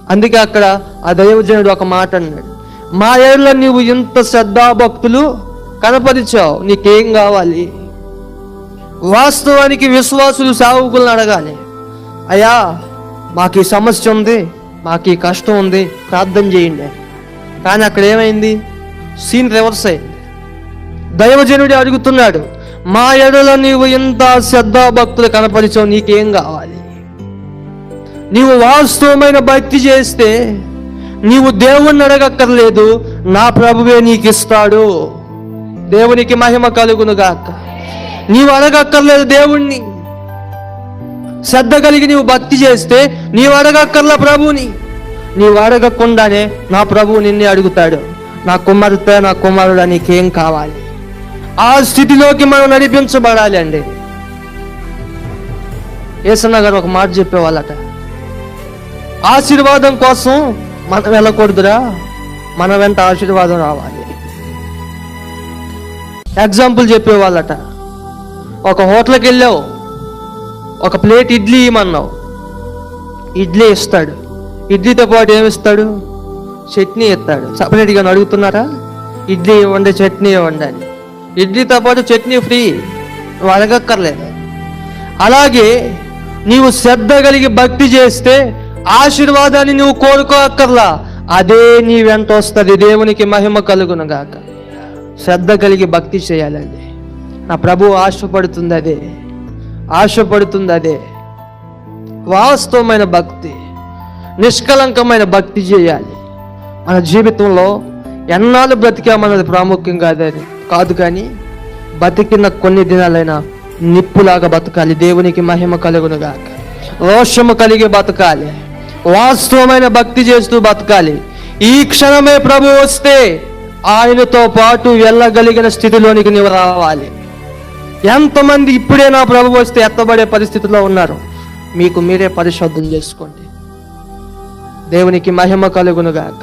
అందుకే అక్కడ ఆ దైవజనుడు ఒక మాట అన్నాడు, మా ఏళ్ళ నీవు ఇంత శ్రద్ధాభక్తులు కనపరిచావు, నీకేం కావాలి? వాస్తవానికి విశ్వాసులు సేవకులను అడగాలి, అయ్యా మాకు ఈ సమస్య ఉంది, మాకు ఈ కష్టం ఉంది, ప్రార్థన చేయండి. కానీ అక్కడ ఏమైంది? సీన్ రివర్స్ అయింది. దైవజనుడు అడుగుతున్నాడు, మా ఎడల నీవు ఇంత శ్రద్ధాభక్తులు కనపరిచావు, నీకేం కావాలి? నీవు వాస్తవమైన భక్తి చేస్తే నీవు దేవుణ్ణి అడగక్కర్లేదు, నా ప్రభువే నీకు ఇస్తాడు. దేవునికి మహిమ కలుగును గాక. నీవు అడగక్కర్లేదు దేవుణ్ణి. శ్రద్ధ కలిగి నీవు భక్తి చేస్తే నీవు అడగక్కర్ల ప్రభువుని. నీవు అడగకుండానే నా ప్రభువు నిన్నే అడుగుతాడు, నా కుమార్తె, నా కుమారుడు, నీకేం కావాలి? ఆ స్థితిలోకి మనం నడిపించబడాలి అండి. యేసన్న గారు ఒక మాట చెప్పేవాళ్ళట, ఆశీర్వాదం కోసం మనం వెళ్ళకూడదురా, మన వెంట ఆశీర్వాదం రావాలి. ఎగ్జాంపుల్ చెప్పేవాళ్ళట, ఒక హోటల్కి వెళ్ళావు, ఒక ప్లేట్ ఇడ్లీ ఇమ్మన్నావు, ఇడ్లీ ఇస్తాడు, ఇడ్లీతో పాటు ఏమిస్తాడు? చట్నీ ఇస్తాడు. సపరేట్గా అడుగుతున్నారా? ఇడ్లీ ఇవ్వండి, చట్నీ ఇవ్వండి అని. ఇడ్లీతో పాటు చట్నీ ఫ్రీ, నువ్వు అడగక్కర్లేదు. అలాగే నీవు శ్రద్ధ కలిగి భక్తి చేస్తే ఆశీర్వాదాన్ని నువ్వు కోరుకోక్కర్లా, అదే నీ వెంట వస్తుంది. దేవునికి మహిమ కలుగును గాక. శ్రద్ధ కలిగి భక్తి చేయాలండి. నా ప్రభువు ఆశపడుతుంది అదే, ఆశపడుతుంది అదే. వాస్తవమైన భక్తి, నిష్కలంకమైన భక్తి చేయాలి. మన జీవితంలో ఎన్నాళ్ళు బ్రతికామన్నది ప్రాముఖ్యం కాదు, కానీ బతికిన కొన్ని దినాలైనా నిప్పులాగా బతకాలి. దేవునికి మహిమ కలుగును గాక. రోషము కలిగి బతకాలి, వాస్తవమైన భక్తి చేస్తూ బతకాలి. ఈ క్షణమే ప్రభు వస్తే ఆయనతో పాటు వెళ్ళగలిగిన స్థితిలోనికి నీవు రావాలి. ఎంతమంది ఇప్పుడే నా ప్రభు వస్తే ఎత్తబడే పరిస్థితిలో ఉన్నారు? మీకు మీరే పరిశోధన చేసుకోండి. దేవునికి మహిమ కలుగును గాక.